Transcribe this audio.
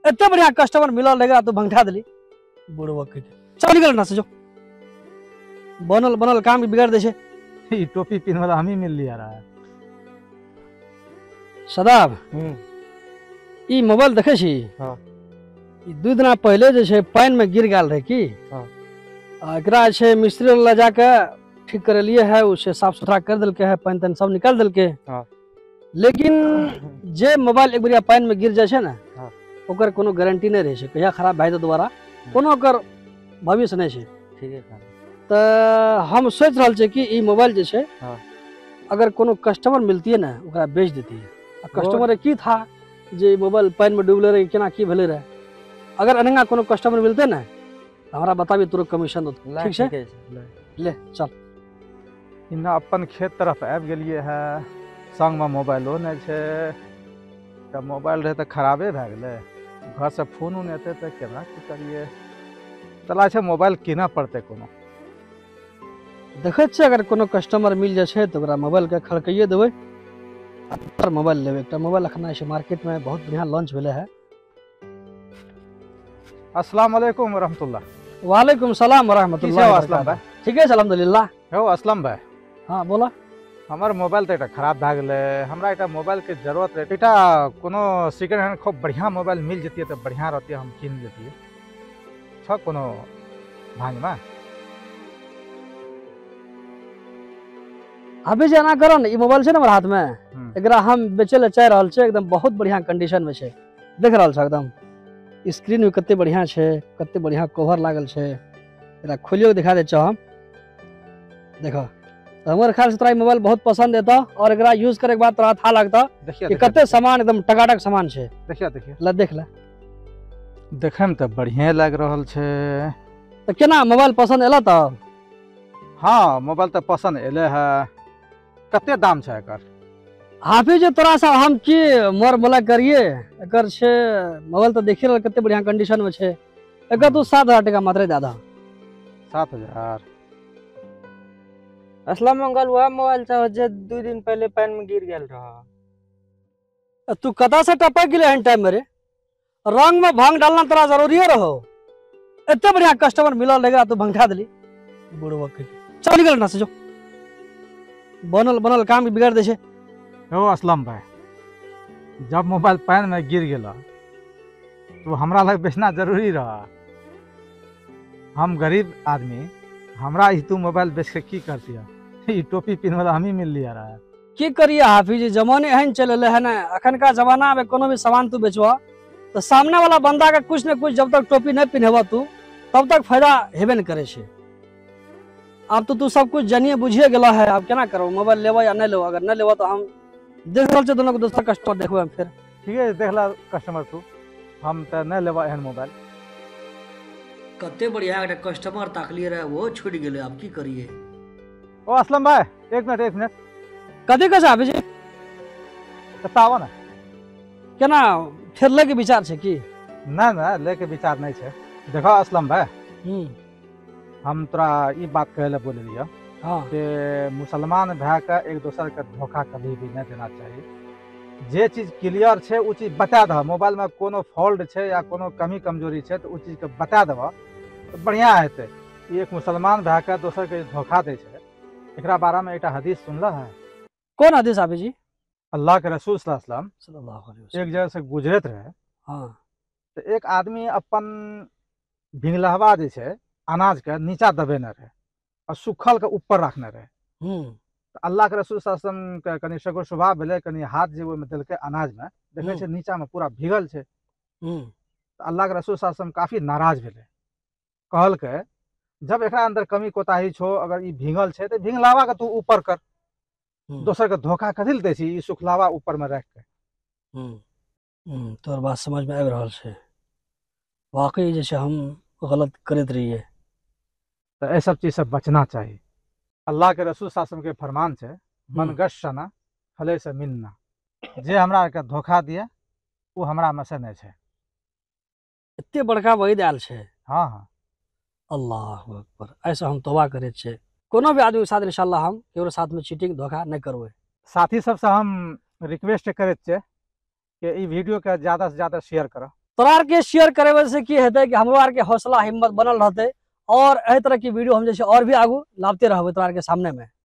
इतने बढ़िया कस्टमर मिलल रहेगा तो भंगठा दिली बुढ़वा के। चल निकल ना से जो बनल बनल काम के बिगाड़ दे छे। ई टोपी पिन वाला हम ही मिल लिया रहा है। सदाब ई मोबाइल देखे छी। हाँ। ई 2 दिन पहले जे छे पानी में गिर गेल रहे की। हाँ। एकरा छे मिस्त्री ले जाके ठीक करलिए है, उसे साफ सुथरा कर देलके है, पानी तन सब निकाल देलके। हाँ। लेकिन जे मोबाइल एक बार पानी में गिर जाए छे ना, हाँ। ओकर कोनो गारंटी नहीं रहे छे, कहिया खराब भए दोबारा कोनो ओकर भविष्य नहीं छे। ठीक है। तो हम सोच रहल छे कि ई मोबाइल जे छे हाँ। अगर कोनो कस्टमर मिलती है ना ओकरा बेच देती है। कस्टमर की था जे मोबाइल पानी में डूबले रहे केना की भेले रहे, अगर अनंगा कोनो कस्टमर मिलते ना तो हमरा बताबी तुरंत कमीशन दो। ठीक है ले चल। इन्ना अपन खेत तरफ आबि गेलिए है, संग में मोबाइलो नहीं छे। तब मोबाइल रहे तो खराबे भए गेले, घर से फोन उन एते तो केना की करिए। चला छे मोबाइल कीना पड़ते कोनो। देखे छे अगर कोनो कस्टमर मिल जाए छे तो ओकरा मोबाइल के खड़काइए देवे और मोबाइल लेवे। एकटा मोबाइल रखना है मार्केट में बहुत बढ़िया लॉन्च भेले है। अस्सलाम वालेकुम रहमतुल्लाह। वालेकुम सलाम व रहमतुल्लाह। असलम भाई ठीक है अल्हम्दुलिल्लाह। हो असलम भाई, हाँ बोला। हमार मोबाइल तो खराब भए गेले, हमरा एक मोबाइल के जरूरत रहे। एटा कोनो सेकेंड हैंड खूब बढ़िया मोबाइल मिल जतिए तो बढ़िया रहती, हम किन लेतिए। छ कोनो भांज में अभी जाना करो ना, ई मोबाइल छे ना हमारे हाथ में, एकरा हम बेचे ले चाह रहल छे। एकदम बहुत बढ़िया कंडीशन में छे, देख रहल छे एकदम स्क्रीन भी कते बढ़िया छे, कते बढ़िया कवर लागल छे। एकरा खोलियो के दिखा दे छो हम, देखो। तो हमारे ख्याल से तोरा मोबाइल बहुत पसंद एता और एकरा यूज करे के बाद तोरा था लगता कि कते सामान एकदम टकाटक सामान छे। देखिए देखिए ले देख ले, देखे में तो बढ़िया लग रहल छे। तो केना मोबाइल पसंद एला तो? हाँ मोबाइल तो पसंद एले है। कते दाम छे एकर? हाफिज तोरा सा हम की मोर बोला करिए। एकर छे मोबाइल तो देखिए कते बढ़िया कंडीशन में छे। एकर तू 7,000 टका मात्र दादा। 7,000? असला मंगल हुआ मोबाइल से जे 2 दिन पहले पानी में गिर गेल रहा। तू कदा से टपक गेले हन टाइम में रे? रंग में भांग डालना तोरा जरूरी रहो। इतने बढ़िया कस्टमर मिलल रहेगा तू भंगठा दिली बुढ़वा के। चल निकल ना से जो बनल बनल काम के बिगाड़ दे छे। हो असलम भाई, जब मोबाइल पानी में गिर गेला तो हमरा लग बेचना जरूरी रहा। हम गरीब आदमी, हमरा ही तू मोबाइल बेच के की करती है? ई टोपी पिन वाला हम ही मिल लिया रहा है। की करिए हाफिज, जमाने एहन चले है ना। अखन का जमाना में कोनो भी सामान तू बेचवा तो सामने वाला बंदा के कुछ न कुछ जब तक टोपी नहीं पिन्हवा तू तब तक फायदा हेबे न करे छे। अब तो तू सब कुछ जानिए बुझिए गेला है, अब केना करो मोबाइल लेवा या नहीं लेवा? अगर नहीं लेवा तो हम देख रहल छे दोनों को दूसरा कस्टमर देखबे हम फिर। ठीक है देख ला कस्टमर तू, हम तो नहीं लेवा एहन मोबाइल। कते बढ़िया एक कस्टमर ताकलिए रहे वो छूट गेले, अब की करिए? ओ असलम भाई एक मिनट कदे का हाफिज बताओ ना। केना फिर लेके विचार छे की? ना लेके विचार नहीं छे। देखो असलम भाई, हम तोरा ई बात कहे ला बोले लिया कि मुसलमान भाई का एक दूसरे का धोखा कभी भी नहीं देना चाहिए। जे चीज क्लियर छे उ चीज बता दह। मोबाइल में कोनो फॉल्ट छे या कोनो कमी कमजोरी छे तो उ चीज के बता देबा तो बढ़िया हेते। एक मुसलमान भाई का दूसर के धोखा दे छे, एकरा बारे में एक हदीस सुनला है? कौन हदीस हाफिज जी? अल्लाह के रसूल सल्लल्लाहु सल्लल्लाहु अलैहि एक जगह से गुजरत रहे। हाँ। तो एक आदमी अपन भिंगलहवा जे छे अनाज के नीचा दबेने रहे और सुखल के ऊपर रखने रहे। तो अल्लाह के रसूल सल्लल्लाहु अलैहि वसल्लम के कनी शगो शुभा भेले, कनी हाथ जे ओमे देलके अनाज में, देखे छे नीचा में पूरा भीगल छे। तो अल्लाह के रसूल सल्लल्लाहु अलैहि वसल्लम काफी नाराज भेले, कहल के जब एकरा अंदर कमी कोताही छो, अगर ई भीगल छे तो भिंगलावा के तू ऊपर कर, दोसर के धोखा कथी ले दै छी? ई सुखलावा ऊपर में रख के। तोर बात समझ में आबि रहल छे। वाकई जे छे हम गलत करत रहिए। तो ये सब चीज से बचना चाहिए। अल्लाह के रसूल सल्लल्लाहु अलैहि वसल्लम के फरमान छे, मन गशना फले से मिलना। जे हमरा के धोखा दिए वो हमरा में से नहीं छे। इतने बड़का वही आयल छे। हाँ अल्लाह अकबर। ऐसा हम तौबा करे छे, कोनो भी आदमी के साथ इंशाल्लाह हम केकरो साथ में चीटिंग धोखा नहीं करबे। साथी सबसे हम रिक्वेस्ट करे छे कि ई वीडियो के ज्यादा से ज्यादा शेयर करो। तोरा आर के शेयर करे वजह से की हेतै कि हमरो आर के हौसला हिम्मत बनल रहते और एहि तरह की वीडियो हम जैसे और भी आगू लाबते रहबै तोरा आर के सामने में।